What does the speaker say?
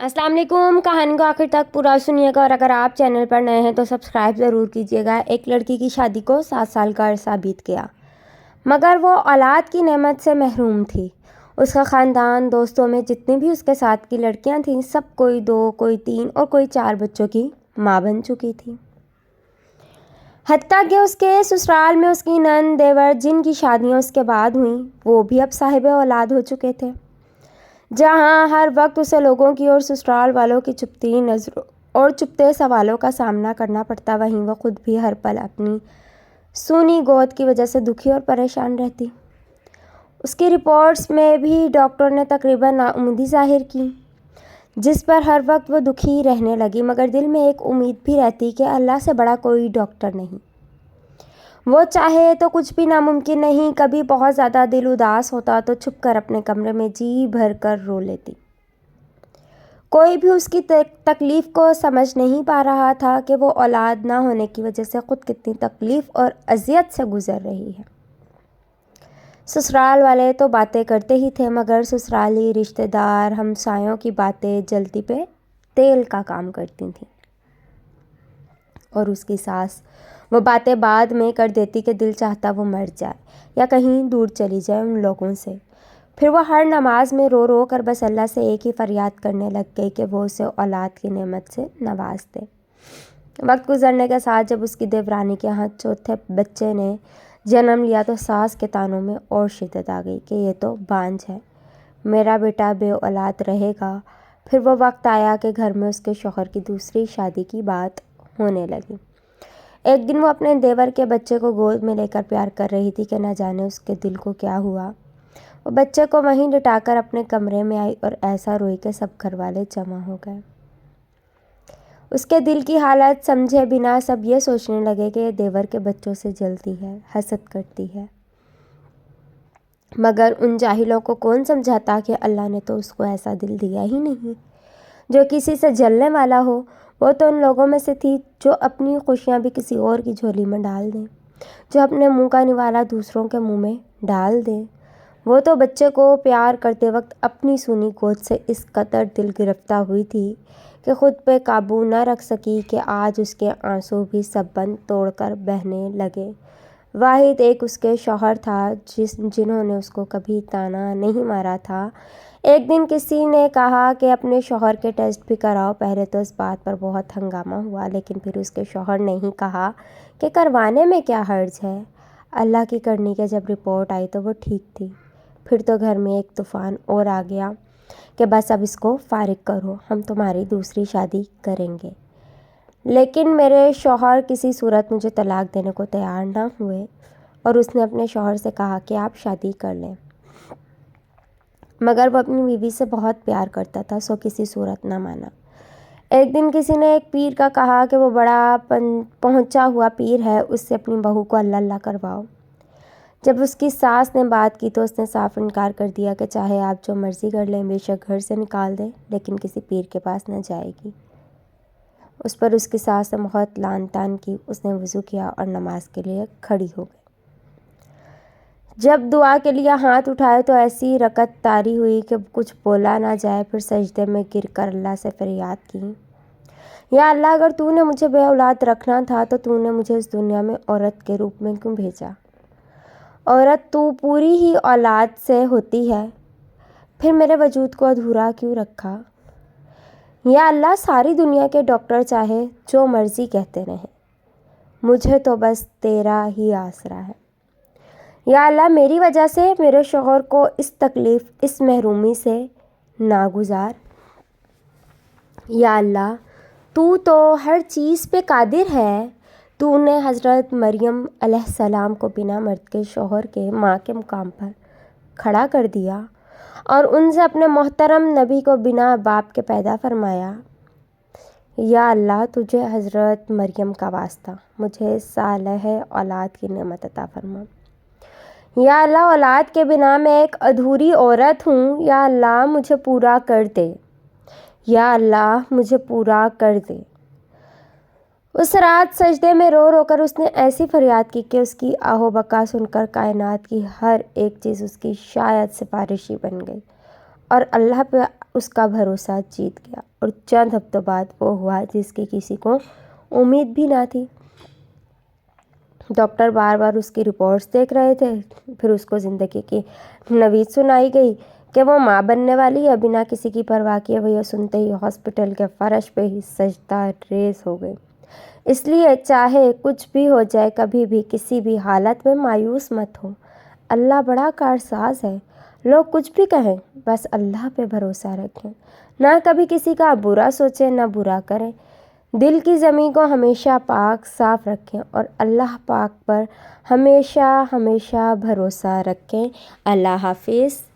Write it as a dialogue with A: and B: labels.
A: अस्सलाम वालेकुम। कहानी को आखिर तक पूरा सुनिएगा और अगर आप चैनल पर नए हैं तो सब्सक्राइब ज़रूर कीजिएगा। एक लड़की की शादी को 7 साल का अरसा बीत गया, मगर वो औलाद की नेमत से महरूम थी। उसका ख़ानदान, दोस्तों में जितनी भी उसके साथ की लड़कियां थीं, सब कोई 2, कोई 3 और कोई 4 बच्चों की माँ बन चुकी थी। हत्ता कि उसके ससुराल में उसकी नंद, देवर, जिनकी शादियाँ उसके बाद हुई, वो भी अब साहिब औलाद हो चुके थे। जहाँ हर वक्त उसे लोगों की और ससुराल वालों की चुपती नज़रों और चुपते सवालों का सामना करना पड़ता, वहीं वो खुद भी हर पल अपनी सूनी गोद की वजह से दुखी और परेशान रहती। उसकी रिपोर्ट्स में भी डॉक्टर ने तकरीबन नाउम्मीदी ज़ाहिर की, जिस पर हर वक्त वो दुखी रहने लगी, मगर दिल में एक उम्मीद भी रहती कि अल्लाह से बड़ा कोई डॉक्टर नहीं, वो चाहे तो कुछ भी नामुमकिन नहीं। कभी बहुत ज़्यादा दिल उदास होता तो छुप कर अपने कमरे में जी भर कर रो लेती। कोई भी उसकी तकलीफ़ को समझ नहीं पा रहा था कि वो औलाद ना होने की वजह से ख़ुद कितनी तकलीफ़ और अज़ियत से गुज़र रही है। ससुराल वाले तो बातें करते ही थे, मगर ससुराली रिश्तेदार, हमसायों की बातें जलती पे तेल का काम करती थीं। और उसकी सास वो बातें बाद में कर देती कि दिल चाहता वो मर जाए या कहीं दूर चली जाए उन लोगों से। फिर वो हर नमाज में रो रो कर बस अल्लाह से एक ही फरियाद करने लग गई कि वो उसे औलाद की नेमत से नवाज दे। वक्त गुजरने के साथ जब उसकी देवरानी के यहाँ चौथे बच्चे ने जन्म लिया तो सास के तानों में और शिद्दत आ गई कि ये तो बांझ है, मेरा बेटा बे औलाद रहेगा। फिर वो वक्त आया कि घर में उसके शौहर की दूसरी शादी की बात होने लगी। एक दिन वो अपने देवर के बच्चे को गोद में लेकर प्यार कर रही थी कि न जाने उसके दिल को क्या हुआ। वो बच्चे को वहीं लिटाकर अपने कमरे में आई और ऐसा रोई कि सब घर वाले जमा हो गए। उसके दिल की हालत समझे बिना सब ये सोचने लगे कि ये देवर के बच्चों से जलती है, हसद करती है। मगर उन जाहिलों को कौन समझाता कि अल्लाह ने तो उसको ऐसा दिल दिया ही नहीं जो किसी से जलने वाला हो। वो तो उन लोगों में से थी जो अपनी खुशियाँ भी किसी और की झोली में डाल दें, जो अपने मुंह का निवाला दूसरों के मुंह में डाल दें। वो तो बच्चे को प्यार करते वक्त अपनी सूनी गोद से इस कदर दिल गिरफ्तार हुई थी कि खुद पे काबू न रख सकी कि आज उसके आंसू भी सब बंद तोड़कर बहने लगे। वाहिद एक उसके शौहर था जिन्होंने उसको कभी ताना नहीं मारा था। एक दिन किसी ने कहा कि अपने शौहर के टेस्ट भी कराओ। पहले तो इस बात पर बहुत हंगामा हुआ, लेकिन फिर उसके शौहर ने ही कहा कि करवाने में क्या हर्ज है। अल्लाह की करनी के जब रिपोर्ट आई तो वो ठीक थी। फिर तो घर में एक तूफ़ान और आ गया कि बस अब इसको फारिग करो, हम तुम्हारी दूसरी शादी करेंगे। लेकिन मेरे शौहर किसी सूरत मुझे तलाक देने को तैयार ना हुए और उसने अपने शौहर से कहा कि आप शादी कर लें, मगर वो अपनी बीवी से बहुत प्यार करता था, सो किसी सूरत ना माना। एक दिन किसी ने एक पीर का कहा कि वो बड़ा पहुंचा हुआ पीर है, उससे अपनी बहू को अल्लाह अल्लाह करवाओ। जब उसकी सास ने बात की तो उसने साफ इनकार कर दिया कि चाहे आप जो मर्ज़ी कर लें, बेशक घर से निकाल दें, लेकिन किसी पीर के पास न जाएगी। उस पर उसकी सास ने बहुत लान तान की। उसने वज़ू किया और नमाज के लिए खड़ी हो गई। जब दुआ के लिए हाथ उठाए तो ऐसी रकत तारी हुई कि कुछ बोला ना जाए। फिर सजदे में गिर कर अल्लाह से फरियाद की, या अल्लाह, अगर तूने मुझे बे औलाद रखना था तो तूने मुझे इस दुनिया में औरत के रूप में क्यों भेजा। औरत तू पूरी ही औलाद से होती है, फिर मेरे वजूद को अधूरा क्यों रखा। या अल्लाह, सारी दुनिया के डॉक्टर चाहे जो मर्ज़ी कहते रहें, मुझे तो बस तेरा ही आसरा है। या अल्लाह, मेरी वजह से मेरे शौहर को इस तकलीफ़, इस महरूमी से नागुजार। या अल्लाह, तू तो हर चीज़ पे कादिर है। तूने हज़रत मरियम अलैहिस्सलाम को बिना मर्द के शौहर के माँ के मुकाम पर खड़ा कर दिया और उनसे अपने मोहतरम नबी को बिना बाप के पैदा फरमाया। या अल्लाह, तुझे हज़रत मरियम का वास्ता, मुझे सालेह औलाद की नेमत अता फरमा। या अल्लाह, औलाद के बिना मैं एक अधूरी औरत हूँ। या अल्लाह, मुझे पूरा कर दे। या अल्लाह, मुझे पूरा कर दे। उस रात सजदे में रो रो कर उसने ऐसी फरियाद की कि उसकी आहो बका सुनकर कायनात की हर एक चीज़ उसकी शायद सिफारिशी बन गई और अल्लाह पे اس کا بھروسہ جیت گیا اور چند ہفتوں بعد وہ ہوا جس کی کسی کو امید بھی نہ تھی۔ ڈاکٹر بار بار اس کی رپورٹس دیکھ رہے تھے۔ پھر اس کو زندگی کی نوید سنائی گئی کہ وہ ماں بننے والی ہے۔ بنا کسی کی پرواہ کیے وہ یہ سنتے ہی ہاسپٹل کے فرش پہ ہی سجدہ ریز ہو گئی۔ اس لیے چاہے کچھ بھی ہو جائے، کبھی بھی کسی بھی حالت میں مایوس مت ہو۔ اللہ بڑا کارساز ہے۔ لوگ کچھ بھی کہیں، بس اللہ پہ بھروسہ رکھیں۔ نہ کبھی کسی کا برا سوچیں، نہ برا کریں۔ دل کی زمین کو ہمیشہ پاک صاف رکھیں اور اللہ پاک پر ہمیشہ ہمیشہ بھروسہ رکھیں۔ اللہ حافظ۔